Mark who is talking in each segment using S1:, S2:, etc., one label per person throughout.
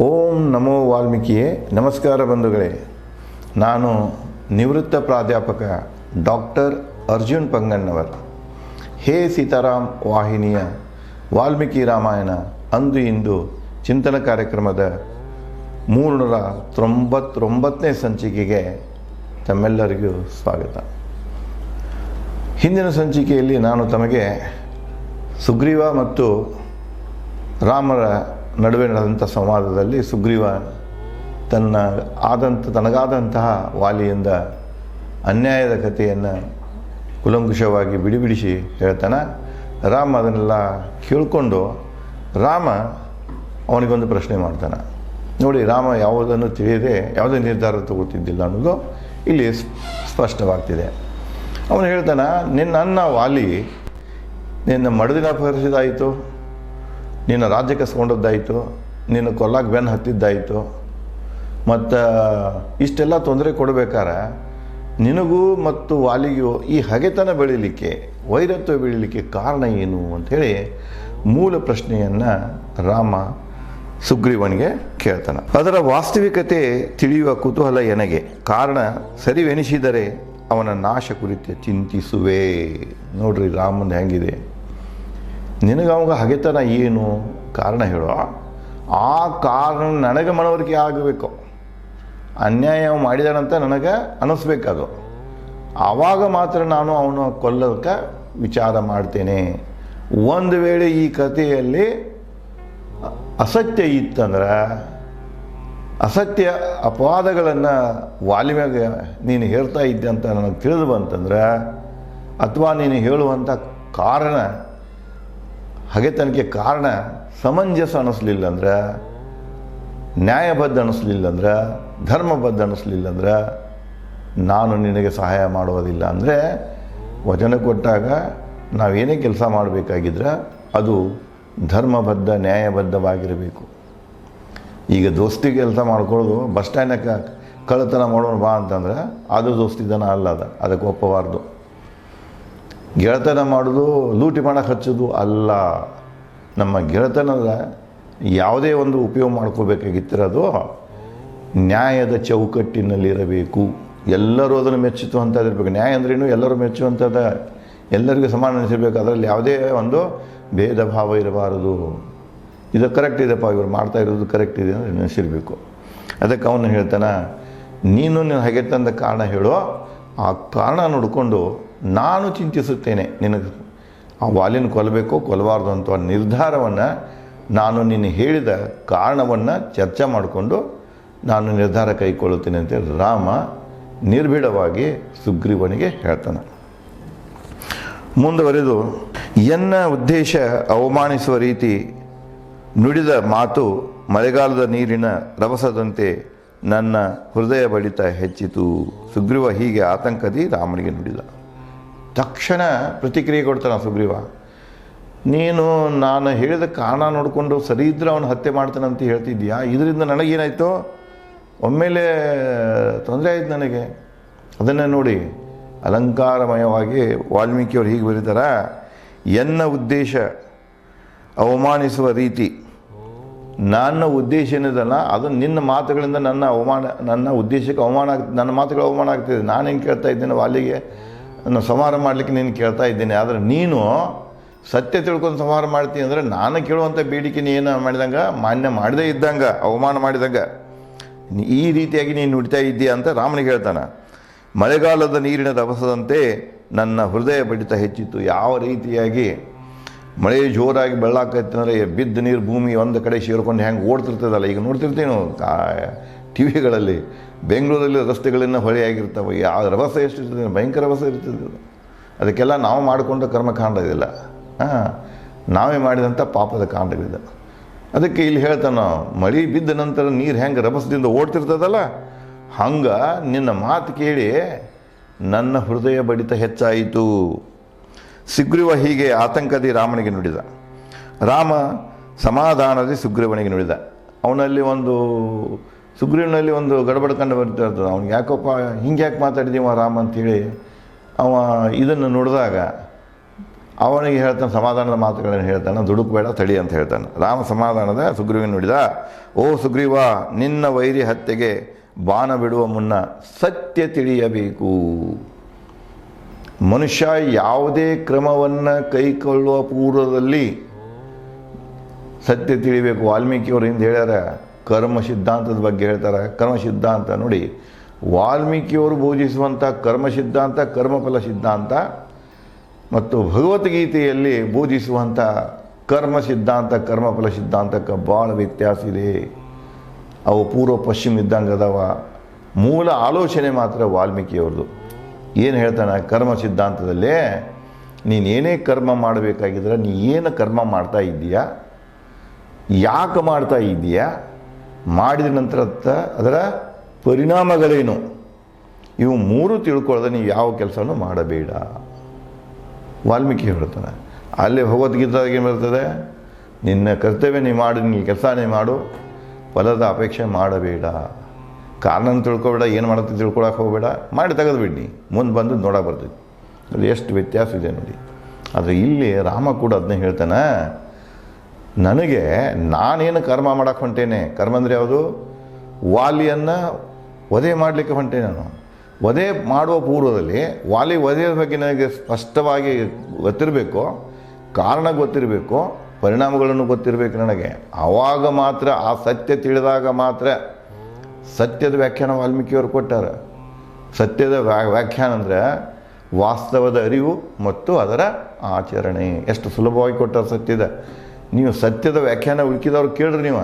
S1: ಓಂ ನಮೋ ವಾಲ್ಮೀಕಿಯೇ. ನಮಸ್ಕಾರ ಬಂಧುಗಳೇ. ನಾನು ನಿವೃತ್ತ ಪ್ರಾಧ್ಯಾಪಕ ಡಾಕ್ಟರ್ ಅರ್ಜುನ್ ಪಂಗಣ್ಣವರ್. ಹೇ ಸೀತಾರಾಮ್ ವಾಹಿನಿಯ ವಾಲ್ಮೀಕಿ ರಾಮಾಯಣ ಅಂದು ಇಂದು ಚಿಂತನ ಕಾರ್ಯಕ್ರಮದ 399ನೇ ಸಂಚಿಕೆಗೆ ತಮ್ಮೆಲ್ಲರಿಗೂ ಸ್ವಾಗತ. ಹಿಂದಿನ ಸಂಚಿಕೆಯಲ್ಲಿ ನಾನು ತಮಗೆ ಸುಗ್ರೀವ ಮತ್ತು ರಾಮರ ನಡುವೆ ನಡೆದಂಥ ಸಂವಾದದಲ್ಲಿ ಸುಗ್ರೀವ ತನಗಾದಂತಹ ವಾಲಿಯಿಂದ ಅನ್ಯಾಯದ ಕಥೆಯನ್ನು ಕುಲಂಕುಷವಾಗಿ ಬಿಡಿಸಿ ಹೇಳ್ತಾನೆ. ರಾಮ ಅದನ್ನೆಲ್ಲ ಕೇಳಿಕೊಂಡು ಅವನಿಗೊಂದು ಪ್ರಶ್ನೆ ಮಾಡ್ತಾನೆ. ನೋಡಿ, ರಾಮ ಯಾವುದನ್ನು ತಿಳಿಯದೆ ಯಾವುದೇ ನಿರ್ಧಾರ ತಗೋತಿದ್ದಿಲ್ಲ ಅನ್ನೋದು ಇಲ್ಲಿ ಸ್ಪಷ್ಟವಾಗ್ತಿದೆ. ಅವನು ಹೇಳ್ತಾನೆ, ನಿನ್ನ ವಾಲಿ ನಿನ್ನ ಮಡದಿನ ಅಪಹರಿಸಿದಾಯಿತು, ನಿನ್ನ ರಾಜ್ಯ ಕಸ್ಕೊಂಡದ್ದಾಯಿತು, ನಿನ್ನ ಕೊಲ್ಲಾಗ ಬೆನ್ನು ಹತ್ತಿದ್ದಾಯಿತು, ಮತ್ತು ಇಷ್ಟೆಲ್ಲ ತೊಂದರೆ ಕೊಡಬೇಕಾರೆ ನಿನಗೂ ಮತ್ತು ವಾಲಿಗೂ ಈ ಹಗೆತನ ಬೆಳೀಲಿಕ್ಕೆ, ವೈರತ್ವ ಬೆಳೀಲಿಕ್ಕೆ ಕಾರಣ ಏನು ಅಂಥೇಳಿ ಮೂಲ ಪ್ರಶ್ನೆಯನ್ನು ರಾಮ ಸುಗ್ರೀವನಿಗೆ ಕೇಳ್ತಾನೆ. ಅದರ ವಾಸ್ತವಿಕತೆ ತಿಳಿಯುವ ಕುತೂಹಲ ಎನಗೆ, ಕಾರಣ ಸರಿವೆನಿಸಿದರೆ ಅವನ ನಾಶ ಕುರಿತು ಚಿಂತಿಸುವೆ. ನೋಡ್ರಿ ರಾಮಂದು ಹೆಂಗಿದೆ. ನಿನಗೆ ಅವಾಗ ಹಗೆತನ ಏನು ಕಾರಣ ಹೇಳೋ, ಆ ಕಾರಣ ನನಗೆ ಮನವರಿಕೆ ಆಗಬೇಕು. ಅನ್ಯಾಯ ಮಾಡಿದಾನಂತ ನನಗೆ ಅನ್ನಿಸ್ಬೇಕದು. ಆವಾಗ ಮಾತ್ರ ನಾನು ಅವನು ಕೊಲ್ಲೋಕ್ಕೆ ವಿಚಾರ ಮಾಡ್ತೇನೆ. ಒಂದು ವೇಳೆ ಈ ಕಥೆಯಲ್ಲಿ ಅಸತ್ಯ ಇತ್ತಂದ್ರೆ, ಅಸತ್ಯ ಅಪವಾದಗಳನ್ನು ವಾಲಿ ಮ್ಯಾಗ ನೀನು ಹೇಳ್ತಾ ಇದ್ದೆ ಅಂತ ನನಗೆ ತಿಳಿದು ಬಂತಂದ್ರೆ, ಅಥವಾ ನೀನು ಹೇಳುವಂಥ ಕಾರಣ, ಹಗೆತನಕ್ಕೆ ಕಾರಣ ಸಮಂಜಸ ಅನ್ನಿಸ್ಲಿಲ್ಲ ಅಂದ್ರೆ, ನ್ಯಾಯಬದ್ಧ ಅನ್ನಿಸ್ಲಿಲ್ಲ ಅಂದ್ರೆ, ಧರ್ಮಬದ್ಧ ಅನ್ನಿಸ್ಲಿಲ್ಲ ಅಂದ್ರೆ ನಾನು ನಿನಗೆ ಸಹಾಯ ಮಾಡುವುದಿಲ್ಲ. ಅಂದರೆ ವಚನ ಕೊಟ್ಟಾಗ ನಾವೇನೇ ಕೆಲಸ ಮಾಡಬೇಕಾಗಿದ್ರೆ ಅದು ಧರ್ಮಬದ್ಧ, ನ್ಯಾಯಬದ್ಧವಾಗಿರಬೇಕು. ಈಗ ದೋಸ್ತಿ ಕೆಲಸ ಮಾಡ್ಕೊಳ್ಳೋದು, ಬಸ್ ಸ್ಟ್ಯಾಂಡಕ್ಕೆ ಕಳ್ಳತನ ಮಾಡೋಣ ಬಾ ಅಂತಂದ್ರೆ ಅದು ದೋಸ್ತಿತನ ಅಲ್ಲ, ಅದಕ್ಕೆ ಒಪ್ಪಬಾರ್ದು. ಗೆಳೆತನ ಮಾಡೋದು, ಲೂಟಿ ಮಾಡೋಕ್ಕೆ ಹಚ್ಚೋದು ಅಲ್ಲ. ನಮ್ಮ ಗೆಳೆತನದ ಯಾವುದೇ ಒಂದು ಉಪಯೋಗ ಮಾಡ್ಕೋಬೇಕಾಗಿತ್ತಿರೋದು ನ್ಯಾಯದ ಚೌಕಟ್ಟಿನಲ್ಲಿರಬೇಕು. ಎಲ್ಲರೂ ಅದನ್ನು ಮೆಚ್ಚುವಂಥದ್ದಿರಬೇಕು. ನ್ಯಾಯ ಅಂದ್ರೇನು, ಎಲ್ಲರೂ ಮೆಚ್ಚುವಂಥದ್ದು, ಎಲ್ಲರಿಗೂ ಸಮಾನ ಅನಿಸಿರ್ಬೇಕು. ಅದರಲ್ಲಿ ಯಾವುದೇ ಒಂದು ಭೇದ ಭಾವ ಇರಬಾರದು. ಇದು ಕರೆಕ್ಟ್ ಇದೆಪ್ಪ, ಇವರು ಮಾಡ್ತಾ ಇರೋದು ಕರೆಕ್ಟ್ ಇದೆ ಅಂದರೆ ನೆನೆಸಿರ್ಬೇಕು. ಅದಕ್ಕೆ ಅವನು ಹೇಳ್ತಾನೆ, ನೀನು ನಿನ್ನ ಹಗೆತನದ ಕಾರಣ ಹೇಳೋ, ಆ ಕಾರಣ ನೋಡಿಕೊಂಡು ನಾನು ಚಿಂತಿಸುತ್ತೇನೆ. ನಿನಗೆ ಆ ವಾಲಿನ ಕೊಲ್ಲಬೇಕು ಕೊಲ್ಲಬಾರ್ದು ಅಂತ ನಿರ್ಧಾರವನ್ನು, ನಾನು ನಿನ್ನ ಹೇಳಿದ ಕಾರಣವನ್ನು ಚರ್ಚೆ ಮಾಡಿಕೊಂಡು ನಾನು ನಿರ್ಧಾರ ಕೈಗೊಳ್ಳುತ್ತೇನೆ ಅಂತ ರಾಮ ನಿರ್ಭೀಡವಾಗಿ ಸುಗ್ರೀವನಿಗೆ ಹೇಳ್ತಾನೆ. ಮುಂದುವರೆದು, ಎನ್ನ ಉದ್ದೇಶ ಅವಮಾನಿಸುವ ರೀತಿ ನುಡಿದ ಮಾತು ಮಳೆಗಾಲದ ನೀರಿನ ರಭಸದಂತೆ ನನ್ನ ಹೃದಯ ಬಡಿತ ಹೆಚ್ಚಿತು. ಸುಗ್ರೀವ ಹೀಗೆ ಆತಂಕದಿ ರಾಮನಿಗೆ ನುಡಿದ. ತಕ್ಷಣ ಪ್ರತಿಕ್ರಿಯೆ ಕೊಡ್ತಾನೆ ಸುಗ್ರೀವ. ನೀನು ನಾನು ಹೇಳಿದ ಕಾರಣ ನೋಡಿಕೊಂಡು ಸರಿ ಇದ್ರೆ ಅವನು ಹತ್ಯೆ ಮಾಡ್ತಾನಂತ ಹೇಳ್ತಿದ್ಯಾ, ಇದರಿಂದ ನನಗೇನಾಯಿತು, ಒಮ್ಮೆಲೆ ತೊಂದರೆ ಆಯ್ತು ನನಗೆ. ಅದನ್ನೇ ನೋಡಿ ಅಲಂಕಾರಮಯವಾಗಿ ವಾಲ್ಮೀಕಿಯವರು ಹೀಗೆ ಬರೀತಾರೆ, ಎನ್ನ ಉದ್ದೇಶ ಅವಮಾನಿಸುವ ರೀತಿ. ನನ್ನ ಉದ್ದೇಶ ಏನಿದಲ್ಲ ಅದು ನಿನ್ನ ಮಾತುಗಳಿಂದ ನನ್ನ ಉದ್ದೇಶಕ್ಕೆ ಅವಮಾನ ಆಗ್ತದೆ, ನನ್ನ ಮಾತುಗಳು ಅವಮಾನ ಆಗ್ತಿದೆ. ನಾನು ಹೆಂಗೆ ಕೇಳ್ತಾ ಇದ್ದೇನೆ ವಾಲಿಗೆ ನಾನು ಸಂಹಾರ ಮಾಡಲಿಕ್ಕೆ ನೀನು ಕೇಳ್ತಾ ಇದ್ದೀನಿ, ಆದರೆ ನೀನು ಸತ್ಯ ತಿಳ್ಕೊಂಡು ಸಂಹಾರ ಮಾಡ್ತೀನಿ ಅಂದರೆ ನಾನು ಕೇಳುವಂಥ ಬೇಡಿಕೆ ನೀನು ಮಾಡಿದಂಗೆ, ಮಾನ್ಯ ಮಾಡದೇ ಇದ್ದಂಗೆ, ಅವಮಾನ ಮಾಡಿದಂಗೆ ಈ ರೀತಿಯಾಗಿ ನೀನು ನುಡಿತಾ ಇದ್ದೀಯ ಅಂತ ರಾಮನಿಗೆ ಹೇಳ್ತಾನೆ. ಮಳೆಗಾಲದ ನೀರಿನ ರಭಸದಂತೆ ನನ್ನ ಹೃದಯ ಬಡಿತ ಹೆಚ್ಚಿತ್ತು. ಯಾವ ರೀತಿಯಾಗಿ ಮಳೆ ಜೋರಾಗಿ ಬೆಳ್ಳಾಕೈತಂದರೆ ಬಿದ್ದ ನೀರು ಭೂಮಿ ಒಂದು ಕಡೆ ಸೇರ್ಕೊಂಡು ಹೆಂಗೆ ಓಡ್ತಿರ್ತದಲ್ಲ, ಈಗ ನೋಡ್ತಿರ್ತೀವಿ ನಾವು ಟಿ ವಿಗಳಲ್ಲಿ, ಬೆಂಗಳೂರಲ್ಲಿ ರಸ್ತೆಗಳಿಂದ ಹೊಳೆಯಾಗಿರ್ತವೆ. ಯಾವ ರಭಸ ಎಷ್ಟಿರ್ತದೆ, ಭಯಂಕರ ರಭಸ ಇರ್ತದೆ. ಅದಕ್ಕೆಲ್ಲ ನಾವು ಮಾಡಿಕೊಂಡ ಕರ್ಮಕಾಂಡ ಇದಿಲ್ಲ, ನಾವೇ ಮಾಡಿದಂಥ ಪಾಪದ ಕಾಂಡಗಳಿದೆ. ಅದಕ್ಕೆ ಇಲ್ಲಿ ಹೇಳ್ತಾನೆ, ಮಳೆ ಬಿದ್ದ ನಂತರ ನೀರು ಹೆಂಗೆ ರಭಸದಿಂದ ಓಡ್ತಿರ್ತದಲ್ಲ, ಹಂಗೆ ನಿನ್ನ ಮಾತು ಕೇಳಿ ನನ್ನ ಹೃದಯ ಬಡಿತ ಹೆಚ್ಚಾಯಿತು. ಸುಗ್ರೀವ ಹೀಗೆ ಆತಂಕದಿ ರಾಮನಿಗೆ ನುಡಿದ. ರಾಮ ಸಮಾಧಾನದಿ ಸುಗ್ರೀವನಿಗೆ ನುಡಿದ. ಸುಗ್ರೀವನಲ್ಲಿ ಒಂದು ಗಡಬಡ ಕಂಡು ಬರ್ತಾ ಇರ್ತದೆ. ಅವ್ನಿಗೆ ಯಾಕಪ್ಪ ಹಿಂಗೆ ಯಾಕೆ ಮಾತಾಡಿದೀವ ರಾಮ ಅಂಥೇಳಿ ಅವ ಇದನ್ನು ನೋಡಿದಾಗ ಅವನಿಗೆ ಹೇಳ್ತಾನೆ, ಸಮಾಧಾನದ ಮಾತುಗಳನ್ನು ಹೇಳ್ತಾನೆ, ದುಡುಕಬೇಡ ತಡಿ ಅಂತ ಹೇಳ್ತಾನೆ. ರಾಮ ಸಮಾಧಾನದ ಸುಗ್ರೀವನ ನುಡಿದ, ಓ ಸುಗ್ರೀವ, ನಿನ್ನ ವೈರಿ ಹತ್ಯೆಗೆ ಬಾಣ ಬಿಡುವ ಮುನ್ನ ಸತ್ಯ ತಿಳಿಯಬೇಕು. ಮನುಷ್ಯ ಯಾವುದೇ ಕ್ರಮವನ್ನು ಕೈಗೊಳ್ಳುವ ಪೂರ್ವದಲ್ಲಿ ಸತ್ಯ ತಿಳಿಬೇಕು. ವಾಲ್ಮೀಕಿಯವರು ಹಿಂದೆ ಹೇಳ್ಯಾರ, ಕರ್ಮ ಸಿದ್ಧಾಂತದ ಬಗ್ಗೆ ಹೇಳ್ತಾರೆ. ಕರ್ಮ ಸಿದ್ಧಾಂತ ನೋಡಿ, ವಾಲ್ಮೀಕಿಯವರು ಬೋಧಿಸುವಂಥ ಕರ್ಮ ಸಿದ್ಧಾಂತ, ಕರ್ಮಫಲ ಸಿದ್ಧಾಂತ ಮತ್ತು ಭಗವದ್ಗೀತೆಯಲ್ಲಿ ಬೋಧಿಸುವಂಥ ಕರ್ಮ ಸಿದ್ಧಾಂತ, ಕರ್ಮಫಲ ಸಿದ್ಧಾಂತಕ್ಕೆ ಭಾಳ ವ್ಯತ್ಯಾಸ ಇದೆ. ಅವು ಪೂರ್ವ ಪಶ್ಚಿಮ ಇದ್ದಂಗೆ ಅದಾವ. ಮೂಲ ಆಲೋಚನೆ ಮಾತ್ರ ವಾಲ್ಮೀಕಿಯವ್ರದ್ದು. ಏನು ಹೇಳ್ತಾನೆ ಕರ್ಮ ಸಿದ್ಧಾಂತದಲ್ಲೇ, ನೀನೇನೇ ಕರ್ಮ ಮಾಡಬೇಕಾಗಿದ್ರೆ ನೀ ಏನು ಕರ್ಮ ಮಾಡ್ತಾ ಇದ್ದೀಯಾ, ಯಾಕೆ ಮಾಡ್ತಾ ಇದ್ದೀಯಾ, ಮಾಡಿದ ನಂತರ ಅದರ ಪರಿಣಾಮಗಳೇನು, ಇವು ಮೂರು ತಿಳ್ಕೊಳ್ಳದೆ ನೀವು ಯಾವ ಕೆಲಸನೂ ಮಾಡಬೇಡ. ವಾಲ್ಮೀಕಿ ಹೇಳ್ತಾನೆ. ಅಲ್ಲಿ ಭಗವದ್ಗೀತಾಗೆ ಏನು ಬರ್ತದೆ, ನಿನ್ನ ಕರ್ತವ್ಯ ನೀ ಮಾಡು, ನಿನ್ನ ಕೆಲಸ ನೀ ಮಾಡು, ಫಲದ ಅಪೇಕ್ಷೆ ಮಾಡಬೇಡ. ಕಾರಣ ತಿಳ್ಕೊಬೇಡ, ಏನು ಮಾಡುತ್ತೆ ತಿಳ್ಕೊಳಕ್ಕೆ ಹೋಗಬೇಡ, ಮಾಡಿ ತೆಗೆದುಬಿಡಿ, ಮುಂದೆ ಬಂದು ನೋಡಕ್ಕೆ ಬರ್ತೈತಿ. ಅಲ್ಲಿ ಎಷ್ಟು ವ್ಯತ್ಯಾಸ ಇದೆ ನೋಡಿ. ಆದರೆ ಇಲ್ಲಿ ರಾಮ ಕೂಡ ಅದನ್ನೇ ಹೇಳ್ತಾನೆ, ನನಗೆ ನಾನೇನು ಕರ್ಮ ಮಾಡಕ್ಕೆ ಹೊಂಟೇನೆ. ಕರ್ಮ ಅಂದರೆ ಯಾವುದು? ವಾಲಿಯನ್ನು ವಧೆ ಮಾಡಲಿಕ್ಕೆ ಹೊಂಟೇನೆ ನಾನು. ವಧೆ ಮಾಡುವ ಪೂರ್ವದಲ್ಲಿ ವಾಲಿ ವಧೆಯ ಬಗ್ಗೆ ನನಗೆ ಸ್ಪಷ್ಟವಾಗಿ ಗೊತ್ತಿರಬೇಕು, ಕಾರಣ ಗೊತ್ತಿರಬೇಕು, ಪರಿಣಾಮಗಳನ್ನು ಗೊತ್ತಿರಬೇಕು ನನಗೆ. ಆವಾಗ ಮಾತ್ರ, ಆ ಸತ್ಯ ತಿಳಿದಾಗ ಮಾತ್ರ. ಸತ್ಯದ ವ್ಯಾಖ್ಯಾನ ವಾಲ್ಮೀಕಿಯವರು ಕೊಟ್ಟಾರೆ. ಸತ್ಯದ ವ್ಯಾಖ್ಯಾನ ಅಂದರೆ ವಾಸ್ತವದ ಅರಿವು ಮತ್ತು ಅದರ ಆಚರಣೆ. ಎಷ್ಟು ಸುಲಭವಾಗಿ ಕೊಟ್ಟಾರೆ ಸತ್ಯದ. ನೀವು ಸತ್ಯದ ವ್ಯಾಖ್ಯಾನ ಹುಡುಕಿದವ್ರು ಕೇಳ್ರಿ ನೀವು,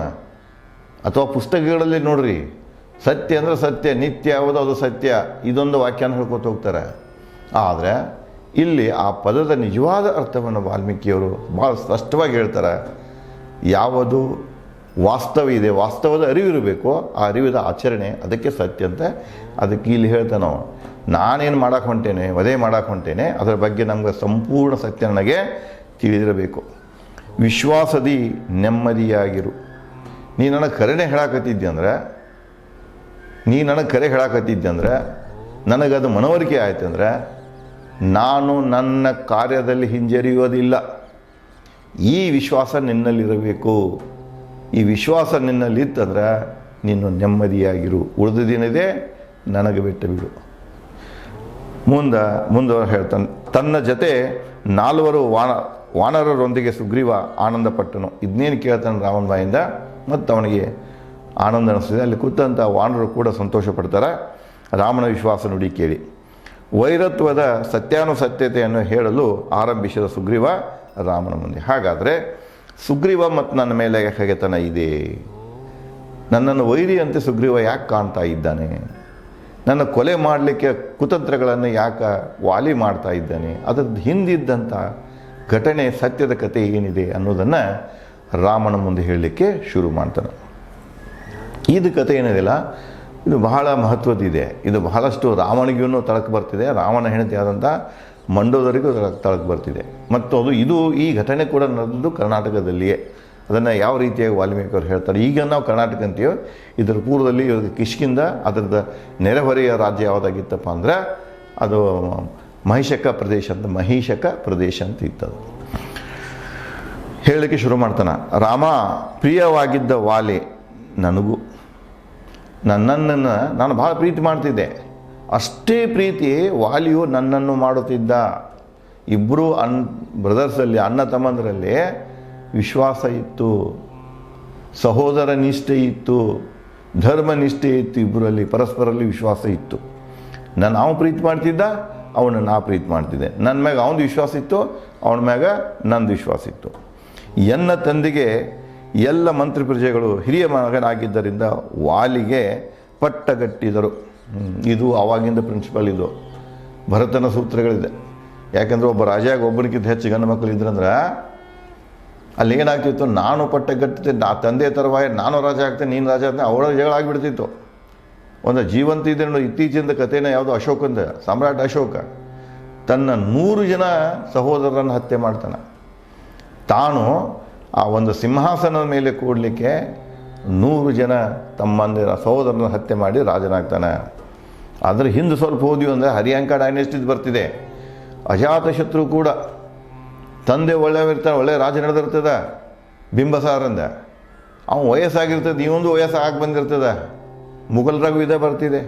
S1: ಅಥವಾ ಪುಸ್ತಕಗಳಲ್ಲಿ ನೋಡ್ರಿ. ಸತ್ಯ ಅಂದರೆ ಸತ್ಯ, ನಿತ್ಯ ಯಾವುದು ಅದು ಸತ್ಯ, ಇದೊಂದು ವ್ಯಾಖ್ಯಾನ ಹೇಳ್ಕೊತ ಹೋಗ್ತಾರೆ. ಆದರೆ ಇಲ್ಲಿ ಆ ಪದದ ನಿಜವಾದ ಅರ್ಥವನ್ನು ವಾಲ್ಮೀಕಿಯವರು ಭಾಳ ಸ್ಪಷ್ಟವಾಗಿ ಹೇಳ್ತಾರೆ. ಯಾವುದು ವಾಸ್ತವ ಇದೆ, ವಾಸ್ತವದ ಅರಿವಿರಬೇಕು, ಆ ಅರಿವಿದ ಆಚರಣೆ, ಅದಕ್ಕೆ ಸತ್ಯ ಅಂತ. ಅದಕ್ಕೆ ಇಲ್ಲಿ ಹೇಳ್ತಾನೋ, ನಾನೇನು ಮಾಡಕ್ಕೆ ಹೊಂಟೇನೆ, ವಧೆ ಮಾಡಕ್ಕೆ ಹೊಂಟೇನೆ, ಅದರ ಬಗ್ಗೆ ನಮ್ಗೆ ಸಂಪೂರ್ಣ ಸತ್ಯ ನನಗೆ ತಿಳಿದಿರಬೇಕು. ವಿಶ್ವಾಸದಿ ನೆಮ್ಮದಿಯಾಗಿರು. ನೀ ನನಗೆ ಕರೆನೇ ಹೇಳಾಕತ್ತಿದ್ದೆ ಅಂದರೆ, ನನಗದು ಮನವರಿಕೆ ಆಯ್ತು ಅಂದರೆ, ನಾನು ನನ್ನ ಕಾರ್ಯದಲ್ಲಿ ಹಿಂಜರಿಯೋದಿಲ್ಲ. ಈ ವಿಶ್ವಾಸ ನಿನ್ನಲ್ಲಿರಬೇಕು. ಈ ವಿಶ್ವಾಸ ನಿನ್ನಲ್ಲಿತ್ತಂದ್ರೆ ನೀನು ನೆಮ್ಮದಿಯಾಗಿರು. ಉಳಿದಿದ್ದೇನಿದೆ ನನಗೆ ಬಿಟ್ಟು ಬಿಡು. ಮುಂದೆ ಹೇಳ್ತಾನೆ, ತನ್ನ ಜೊತೆ 4 ವಾನರರೊಂದಿಗೆ ಸುಗ್ರೀವ ಆನಂದಪಟ್ಟನು. ಇದನ್ನೇನು ಕೇಳ್ತಾನೆ ರಾಮನ ಬಾಯಿಂದ, ಮತ್ತು ಅವನಿಗೆ ಆನಂದ ಅನಿಸ್ತದೆ. ಅಲ್ಲಿ ಕೂತಂಥ ವಾನರರು ಕೂಡ ಸಂತೋಷ ಪಡ್ತಾರೆ. ರಾಮನ ವಿಶ್ವಾಸ ನುಡಿ ಕೇಳಿ ವೈರತ್ವದ ಸತ್ಯಾನುಸತ್ಯತೆಯನ್ನು ಹೇಳಲು ಆರಂಭಿಸಿದ ಸುಗ್ರೀವ ರಾಮನ ಮುಂದೆ. ಹಾಗಾದರೆ ಸುಗ್ರೀವ ಮತ್ತು ನನ್ನ ಮೇಲೆ ಹಗೆತನ ಇದೆ. ನನ್ನನ್ನು ವೈರಿಯಂತೆ ಸುಗ್ರೀವ ಯಾಕೆ ಕಾಣ್ತಾ ಇದ್ದಾನೆ? ನನ್ನ ಕೊಲೆ ಮಾಡಲಿಕ್ಕೆ ಕುತಂತ್ರಗಳನ್ನು ಯಾಕೆ ವಾಲಿ ಮಾಡ್ತಾ ಇದ್ದಾನೆ? ಅದರದ್ದು ಹಿಂದಿದ್ದಂಥ ಘಟನೆ, ಸತ್ಯದ ಕಥೆ ಏನಿದೆ ಅನ್ನೋದನ್ನು ರಾಮನ ಮುಂದೆ ಹೇಳಲಿಕ್ಕೆ ಶುರು ಮಾಡ್ತಾನೆ. ಇದು ಕಥೆ ಏನಿದೆಯಲ್ಲ, ಇದು ಬಹಳ ಮಹತ್ವದಿದೆ. ಇದು ಬಹಳಷ್ಟು ರಾವಣಿಗೂ ತಳಕು ಬರ್ತಿದೆ, ರಾವಣ ಹೆಂಡತಿ ಆದಂಥ ಮಂಡೋದರಿಗೂ ತಳಕು ಬರ್ತಿದೆ. ಮತ್ತು ಇದು ಈ ಘಟನೆ ಕೂಡ ನಡೆದು ಕರ್ನಾಟಕದಲ್ಲಿಯೇ. ಅದನ್ನು ಯಾವ ರೀತಿಯಾಗಿ ವಾಲ್ಮೀಕಿಯವರು ಹೇಳ್ತಾರೆ. ಈಗ ನಾವು ಕರ್ನಾಟಕ ಅಂತೀವೋ, ಇದರ ಪೂರ್ವದಲ್ಲಿ ಕಿಷ್ಕಿಂದ ಅದರದ ನೆರೆಹೊರೆಯ ರಾಜ್ಯ ಯಾವುದಾಗಿತ್ತಪ್ಪ ಅಂದರೆ ಅದು ಮಹಿಷಕ ಪ್ರದೇಶ ಅಂತ ಇತ್ತದು. ಹೇಳಲಿಕ್ಕೆ ಶುರು ಮಾಡ್ತಾನೆ. ರಾಮ, ಪ್ರಿಯವಾಗಿದ್ದ ವಾಲಿ ನನಗೂ, ನನ್ನನ್ನು ನಾನು ಭಾಳ ಪ್ರೀತಿ ಮಾಡ್ತಿದ್ದೆ. ಅಷ್ಟೇ ಪ್ರೀತಿ ವಾಲಿಯು ನನ್ನನ್ನು ಮಾಡುತ್ತಿದ್ದ. ಇಬ್ಬರು ಬ್ರದರ್ಸಲ್ಲಿ, ಅಣ್ಣ ತಮ್ಮಂದರಲ್ಲಿ ವಿಶ್ವಾಸ ಇತ್ತು, ಸಹೋದರ ನಿಷ್ಠೆ ಇತ್ತು, ಧರ್ಮ ನಿಷ್ಠೆ ಇತ್ತು. ಇಬ್ಬರಲ್ಲಿ ಪರಸ್ಪರಲ್ಲಿ ವಿಶ್ವಾಸ ಇತ್ತು. ಅವನು ಪ್ರೀತಿ ಮಾಡ್ತಿದ್ದ, ಅವನು ನಾ ಪ್ರೀತಿ ಮಾಡ್ತಿದ್ದೆ. ನನ್ನ ಮ್ಯಾಗ ಅವನದು ವಿಶ್ವಾಸ ಇತ್ತು, ಅವನ ಮ್ಯಾಗ ನಂದು ವಿಶ್ವಾಸ ಇತ್ತು. ಎನ್ನ ತಂದೆಗೆ ಎಲ್ಲ ಮಂತ್ರಿ ಪ್ರಜೆಗಳು ಹಿರಿಯ ಮಗನಾಗಿದ್ದರಿಂದ ವಾಲಿಗೆ ಪಟ್ಟಗಟ್ಟಿದರು. ಇದು ಆವಾಗಿಂದ ಪ್ರಿನ್ಸಿಪಲ್. ಇದು ಭರತನ ಸೂತ್ರಗಳಿದೆ. ಯಾಕೆಂದರೆ ಒಬ್ಬ ರಾಜಾಗ ಒಬ್ಬರಿಗಿಂತ ಹೆಚ್ಚು ಗಂಡು ಮಕ್ಕಳು ಇದ್ರಂದ್ರೆ ಅಲ್ಲಿ ಏನಾಗ್ತಿತ್ತು, ನಾನು ಪಟ್ಟಗಟ್ಟಿದ್ದೆ, ತಂದೆ ತರುವಾಯ ನಾನು ರಾಜ ಆಗ್ತೇನೆ, ನೀನು ರಾಜ ಆಗ್ತೇನೆ, ಅವಳ ಜಗಳ ಆಗಿಬಿಡ್ತಿತ್ತು. ಒಂದು ಜೀವಂತ ಇದೆ ನೋಡಿ, ಇತ್ತೀಚಿನ ಕಥೆನ ಯಾವುದೋ ಅಶೋಕಂದ, ಸಾಮ್ರಾಟ್ ಅಶೋಕ ತನ್ನ 100 ಜನ ಸಹೋದರರನ್ನು ಹತ್ಯೆ ಮಾಡ್ತಾನೆ. ತಾನು ಆ ಒಂದು ಸಿಂಹಾಸನದ ಮೇಲೆ ಕೂಡಲಿಕ್ಕೆ 100 ಜನ ತಮ್ಮಂದಿರ ಸಹೋದರನ ಹತ್ಯೆ ಮಾಡಿ ರಾಜನಾಗ್ತಾನೆ. ಆದರೆ ಹಿಂದೆ ಸ್ವಲ್ಪ ಹೋದ್ವಿ ಅಂದರೆ ಹರಿಯಾಂಕ ಡೈನೆಸ್ಟಿದ್ ಬರ್ತಿದೆ. ಅಜಾತಶತ್ರು ಕೂಡ ತಂದೆ ಒಳ್ಳೆಯವಿರ್ತಾನೆ, ಒಳ್ಳೆ ರಾಜ ನಡೆದಿರ್ತದ ಬಿಂಬಸಾರಂದ. ಅವನು ವಯಸ್ಸಾಗಿರ್ತದೆ, ಇವೊಂದು ವಯಸ್ಸಾಗಿ ಬಂದಿರ್ತದೆ. ಮುಘಲರಾಗೂ ಇದೇ ಬರ್ತಿದೆ.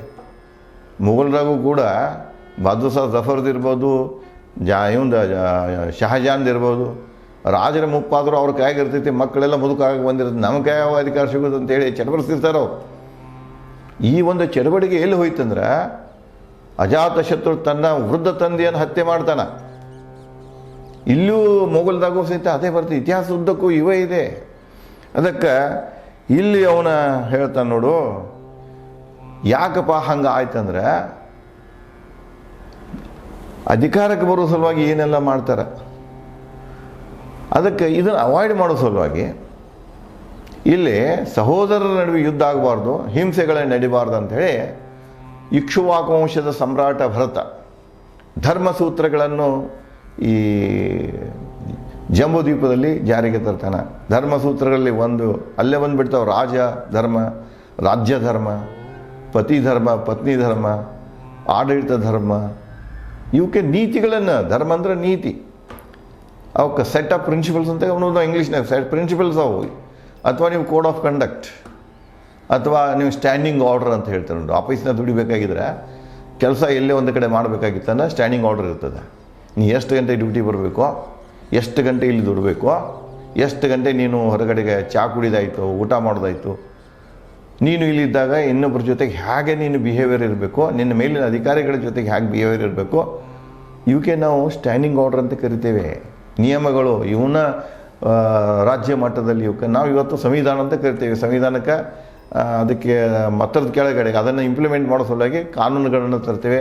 S1: ಮುಘಲರಾಗೂ ಕೂಡ ಬಹದ್ದೂರ್ ಶಾ ಜಫರ್ದು ಇರ್ಬೋದು, ಇವಂದು ಶಹಜಾನ್ದು ಇರ್ಬೋದು, ರಾಜರ ಮುಪ್ಪಾದರೂ ಅವ್ರ ಕೈಯಾಗ ಇರ್ತೈತಿ, ಮಕ್ಕಳೆಲ್ಲ ಮುದುಕಾಗಿ ಬಂದಿರ್ತದೆ, ನಮ್ಮ ಕೈಯಾಗ ಅಧಿಕಾರ ಸಿಗೋದು ಅಂತೇಳಿ ಚಡಬಡಿಸ್ತಿರ್ತಾರೆ ಅವ್ರು. ಈ ಒಂದು ಚಡವಳಿಗೆ ಎಲ್ಲಿ ಹೋಯ್ತಂದ್ರೆ ಅಜಾತಶತ್ರು ತನ್ನ ವೃದ್ಧ ತಂದೆಯನ್ನು ಹತ್ಯೆ ಮಾಡ್ತಾನೆ. ಇಲ್ಲೂ ಮೊಘಲ್ದಾಗೂ ಸಹಿತ ಅದೇ ಬರ್ತದೆ, ಇತಿಹಾಸ ಉದ್ದಕ್ಕೂ ಇವೇ ಇದೆ. ಅದಕ್ಕೆ ಇಲ್ಲಿ ಅವನ ಹೇಳ್ತಾನೆ ನೋಡು, ಯಾಕಪ್ಪ ಹಂಗೆ ಆಯ್ತಂದ್ರೆ ಅಧಿಕಾರಕ್ಕೆ ಬರೋ ಸಲುವಾಗಿ ಏನೆಲ್ಲ ಮಾಡ್ತಾರೆ. ಅದಕ್ಕೆ ಇದನ್ನು ಅವಾಯ್ಡ್ ಮಾಡೋ ಸಲುವಾಗಿ ಇಲ್ಲಿ ಸಹೋದರರ ನಡುವೆ ಯುದ್ಧ ಆಗಬಾರ್ದು, ಹಿಂಸೆಗಳೇ ನಡಿಬಾರ್ದು ಅಂಥೇಳಿ ಇಕ್ಷ್ವಾಕು ವಂಶದ ಸಮ್ರಾಟ ಭರತ ಧರ್ಮಸೂತ್ರಗಳನ್ನು ಈ ಜಂಬೂದ್ವೀಪದಲ್ಲಿ ಜಾರಿಗೆ ತರ್ತಾನೆ. ಧರ್ಮಸೂತ್ರಗಳಲ್ಲಿ ಅಲ್ಲೇ ಬಂದುಬಿಡ್ತಾವೆ ರಾಜ ಧರ್ಮ, ರಾಜ್ಯ ಧರ್ಮ, ಪತಿ ಧರ್ಮ, ಪತ್ನಿ ಧರ್ಮ, ಆಡಳಿತ ಧರ್ಮ, ಇವಕ್ಕೆ ನೀತಿಗಳನ್ನು, ಧರ್ಮ ಅಂದರೆ ನೀತಿ, ಅವಕ್ಕೆ ಸೆಟ್ ಆಫ್ ಪ್ರಿನ್ಸಿಪಲ್ಸ್ ಅಂತ ಅವನು ಇಂಗ್ಲೀಷ್ನಾಗ ಸೆಟ್ ಪ್ರಿನ್ಸಿಪಲ್ಸ್ ಅವು. ಅಥವಾ ನೀವು ಕೋಡ್ ಆಫ್ ಕಂಡಕ್ಟ್, ಅಥವಾ ನೀವು ಸ್ಟ್ಯಾಂಡಿಂಗ್ ಆರ್ಡರ್ ಅಂತ ಹೇಳ್ತಾರೆ ನೋಡಿ. ಆಫೀಸ್ನ ದುಡಿಬೇಕಾಗಿದ್ರೆ, ಕೆಲಸ ಎಲ್ಲೇ ಒಂದು ಕಡೆ ಮಾಡಬೇಕಾಗಿತ್ತಂದ್ರೆ ಸ್ಟ್ಯಾಂಡಿಂಗ್ ಆರ್ಡರ್ ಇರ್ತದೆ. ನೀ ಎಷ್ಟು ಗಂಟೆ ಡ್ಯೂಟಿ ಬರಬೇಕೋ, ಎಷ್ಟು ಗಂಟೆ ಇಲ್ಲಿ ದುಡಬೇಕೋ, ಎಷ್ಟು ಗಂಟೆ ನೀನು ಹೊರಗಡೆಗೆ ಚಹಾ ಕುಡಿದಾಯಿತು, ಊಟ ಮಾಡೋದಾಯಿತು, ನೀನು ಇಲ್ಲಿದ್ದಾಗ ಇನ್ನೊಬ್ಬರ ಜೊತೆಗೆ ಹೇಗೆ ನೀನು ಬಿಹೇವಿಯರ್ ಇರಬೇಕು, ನಿನ್ನ ಮೇಲಿನ ಅಧಿಕಾರಿಗಳ ಜೊತೆಗೆ ಹೇಗೆ ಬಿಹೇವಿಯರ್ ಇರಬೇಕು, ಇವಕ್ಕೆ ನಾವು ಸ್ಟ್ಯಾಂಡಿಂಗ್ ಆರ್ಡರ್ ಅಂತ ಕರಿತೇವೆ. ನಿಯಮಗಳು ಇವನ್ನ ರಾಜ್ಯ ಮಟ್ಟದಲ್ಲಿ ಇವಕ್ಕೆ ನಾವು ಇವತ್ತು ಸಂವಿಧಾನ ಅಂತ ಕರಿತೇವೆ. ಸಂವಿಧಾನಕ್ಕೆ ಅದಕ್ಕೆ ಮತ್ತದ ಕೆಳಗಡೆ ಅದನ್ನು ಇಂಪ್ಲಿಮೆಂಟ್ ಮಾಡೋ ಸಲುವಾಗಿ ಕಾನೂನುಗಳನ್ನು ತರ್ತೇವೆ,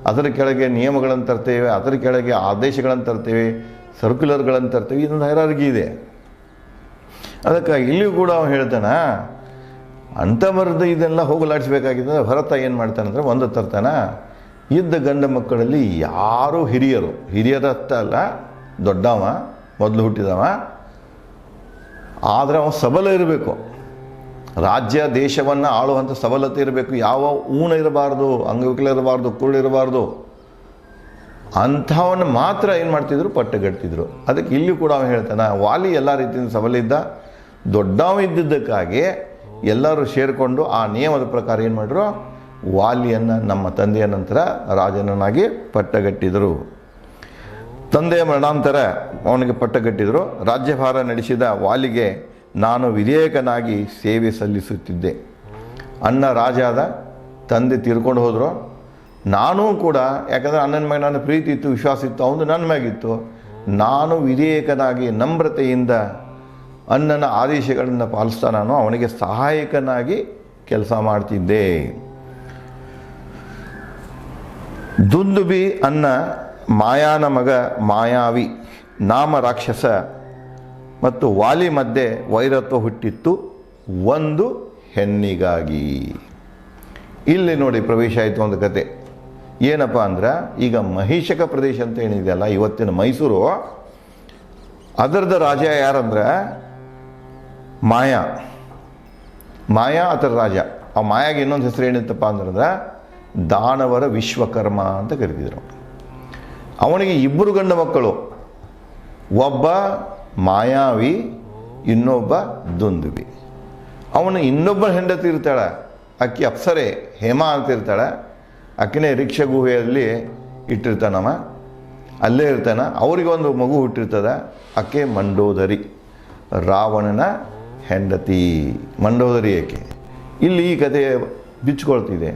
S1: ಅದರ ಕೆಳಗೆ ನಿಯಮಗಳನ್ನು ತರ್ತೇವೆ, ಅದರ ಕೆಳಗೆ ಆದೇಶಗಳನ್ನು ತರ್ತೇವೆ, ಸರ್ಕ್ಯುಲರ್ಗಳನ್ನು ತರ್ತೇವೆ. ಇದೊಂದು ಹೈರಾರ್ಕಿ ಇದೆ. ಅದಕ್ಕೆ ಇಲ್ಲಿಯೂ ಕೂಡ ಅವನು ಹೇಳ್ತಾನೆ, ಅಂಥವರದ್ದು ಇದೆಲ್ಲ ಹೋಗಲಾಡಿಸ್ಬೇಕಾಗಿದ್ದ ಭರತ ಏನು ಮಾಡ್ತಾನಂದ್ರೆ ಒಂದು ತರ್ತಾನೆ, ಇದ್ದ ಗಂಡ ಮಕ್ಕಳಲ್ಲಿ ಯಾರೂ ಹಿರಿಯರತ್ತ ಅಲ್ಲ, ದೊಡ್ಡವ, ಮೊದಲು ಹುಟ್ಟಿದವ, ಆದರೆ ಅವನು ಸಬಲ ಇರಬೇಕು, ರಾಜ್ಯ ದೇಶವನ್ನು ಆಳುವಂಥ ಸಬಲತೆ ಇರಬೇಕು, ಯಾವ ಊನ ಇರಬಾರ್ದು, ಅಂಗವಿಕಲ ಇರಬಾರ್ದು, ಕುರುಳಿರಬಾರ್ದು, ಅಂಥವನ್ನು ಮಾತ್ರ ಏನು ಮಾಡ್ತಿದ್ರು, ಪಟ್ಟಗಟ್ತಿದ್ರು. ಅದಕ್ಕೆ ಇಲ್ಲಿ ಕೂಡ ಅವನು ಹೇಳ್ತಾನೆ, ವಾಲಿ ಎಲ್ಲ ರೀತಿಯಿಂದ ಸಬಲ ಇದ್ದ, ದೊಡ್ಡವ ಇದ್ದಿದ್ದಕ್ಕಾಗಿ ಎಲ್ಲರೂ ಸೇರಿಕೊಂಡು ಆ ನಿಯಮದ ಪ್ರಕಾರ ಏನು ಮಾಡಿದ್ರು, ವಾಲಿಯನ್ನು ನಮ್ಮ ತಂದೆಯ ನಂತರ ರಾಜನನ್ನಾಗಿ ಪಟ್ಟಗಟ್ಟಿದರು. ತಂದೆಯ ಮರಣಾಂತರ ಅವನಿಗೆ ಪಟ್ಟಗಟ್ಟಿದರು. ರಾಜ್ಯಭಾರ ನಡೆಸಿದ ವಾಲಿಗೆ ನಾನು ವಿಧೇಯಕನಾಗಿ ಸೇವೆ ಸಲ್ಲಿಸುತ್ತಿದ್ದೆ. ಅಣ್ಣ ರಾಜ ಆದ, ತಂದೆ ತೀರ್ಕೊಂಡು ಹೋದರು. ನಾನೂ ಕೂಡ, ಯಾಕಂದರೆ ಅಣ್ಣನ ಮ್ಯಾಗ ನನ್ನ ಪ್ರೀತಿ ಇತ್ತು, ವಿಶ್ವಾಸ ಇತ್ತು, ಅವನು ನನ್ನ ಮ್ಯಾಗಿತ್ತು. ನಾನು ವಿಧೇಯಕನಾಗಿ ನಮ್ರತೆಯಿಂದ ಅಣ್ಣನ ಆದೇಶಗಳನ್ನು ಪಾಲಿಸ್ತಾ ನಾನು ಅವನಿಗೆ ಸಹಾಯಕನಾಗಿ ಕೆಲಸ ಮಾಡ್ತಿದ್ದೆ. ದುಂದುಬಿ ಅನ್ನ ಮಾಯಾನ ಮಗ ಮಾಯಾವಿ ನಾಮ ರಾಕ್ಷಸ ಮತ್ತು ವಾಲಿ ಮಧ್ಯೆ ವೈರತ್ವ ಹುಟ್ಟಿತ್ತು ಒಂದು ಹೆಣ್ಣಿಗಾಗಿ. ಇಲ್ಲಿ ನೋಡಿ ಪ್ರವೇಶ ಆಯಿತು ಒಂದು ಕತೆ. ಏನಪ್ಪ ಅಂದ್ರೆ, ಈಗ ಮಹಿಷಕ ಪ್ರದೇಶ ಅಂತ ಏನಿದೆಯಲ್ಲ ಇವತ್ತಿನ ಮೈಸೂರು, ಅದರದ ರಾಜ ಯಾರಂದ್ರೆ ಮಾಯಾ ಅದರ ರಾಜ. ಆ ಮಾಯಾಗೆ ಇನ್ನೊಂದು ಹೆಸರು ಏನಿತ್ತಪ್ಪ ಅಂದ್ರೆ ದಾನವರ ವಿಶ್ವಕರ್ಮ ಅಂತ ಕರೀತಿದ್ರು. ಅವನಿಗೆ ಇಬ್ಬರು ಗಂಡು ಮಕ್ಕಳು, ಒಬ್ಬ ಮಾಯಾವಿ, ಇನ್ನೊಬ್ಬ ದುಂದುಬಿ. ಅವನು ಇನ್ನೊಬ್ಬ ಹೆಂಡತಿ ಇರ್ತಾಳೆ, ಅಕ್ಕಿ ಅಪ್ಸರೆ ಹೇಮಾ ಅಂತ ಇರ್ತಾಳೆ. ಅಕ್ಕಿನೇ ರಿಕ್ಷ ಗುಹೆಯಲ್ಲಿ ಇಟ್ಟಿರ್ತಾನವ, ಅಲ್ಲೇ ಇರ್ತಾನೆ. ಅವರಿಗೆ ಒಂದು ಮಗು ಹುಟ್ಟಿರ್ತದೆ, ಅಕ್ಕೆ ಮಂಡೋದರಿ, ರಾವಣನ ಹೆಂಡತಿ ಮಂಡೋದರಿ ಏಕೆ. ಇಲ್ಲಿ ಈ ಕಥೆ ಬಿಚ್ಕೊಳ್ತಿದೆ.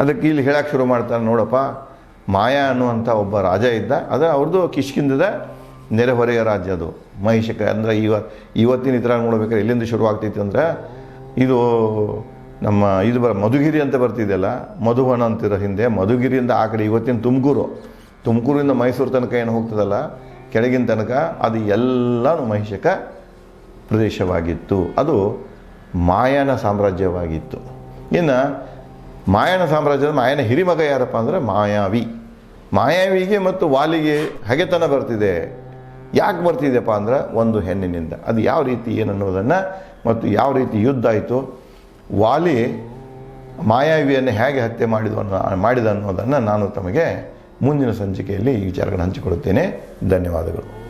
S1: ಅದಕ್ಕೆ ಇಲ್ಲಿ ಹೇಳಕ್ಕೆ ಶುರು ಮಾಡ್ತಾನೆ, ನೋಡಪ್ಪ, ಮಾಯಾ ಅನ್ನುವಂಥ ಒಬ್ಬ ರಾಜ ಇದ್ದ. ಅದು ಅವ್ರದ್ದು ಕಿಷ್ಕಿಂಧದ ನೆರೆಹೊರೆಯ ರಾಜ್ಯ, ಅದು ಮಹಿಷಕ. ಅಂದರೆ ಇವತ್ತಿನ ಈ ಥರ ನೋಡ್ಬೇಕಾದ್ರೆ ಎಲ್ಲಿಂದ ಶುರುವಾಗ್ತೈತಿ ಅಂದರೆ, ಇದು ನಮ್ಮ ಮಧುಗಿರಿ ಅಂತ ಬರ್ತಿದೆಯಲ್ಲ, ಮಧುವನ ಅಂತಿರೋ ಹಿಂದೆ, ಮಧುಗಿರಿಯಿಂದ ಆ ಕಡೆ ಇವತ್ತಿನ ತುಮಕೂರಿಂದ ಮೈಸೂರು ತನಕ ಏನು ಹೋಗ್ತದಲ್ಲ ಕೆಳಗಿನ ತನಕ, ಅದು ಎಲ್ಲನೂ ಮಹಿಷಕ ಪ್ರದೇಶವಾಗಿತ್ತು. ಅದು ಮಾಯನ ಸಾಮ್ರಾಜ್ಯವಾಗಿತ್ತು. ಇನ್ನು ಮಾಯನ ಸಾಮ್ರಾಜ್ಯದ ಮಾಯನ ಹಿರಿಮಗ ಯಾರಪ್ಪ ಅಂದರೆ ಮಾಯಾವಿಗೆ ಮತ್ತು ವಾಲಿಗೆ ಹಗೆತನ ಬರ್ತಿದೆ. ಯಾಕೆ ಬರ್ತಿದೆಯಪ್ಪ ಅಂದ್ರೆ ಒಂದು ಹೆಣ್ಣಿನಿಂದ. ಅದು ಯಾವ ರೀತಿ ಏನನ್ನೋದನ್ನು ಮತ್ತು ಯಾವ ರೀತಿ ಯುದ್ಧ ಆಯಿತು, ವಾಲಿ ಮಾಯಾವಿಯನ್ನು ಹೇಗೆ ಹತ್ಯೆ ಮಾಡಿದ ಅನ್ನೋದನ್ನು ನಾನು ತಮಗೆ ಮುಂದಿನ ಸಂಚಿಕೆಯಲ್ಲಿ ಈ ವಿಚಾರಗಳನ್ನು ಹಂಚಿಕೊಡುತ್ತೇನೆ. ಧನ್ಯವಾದಗಳು.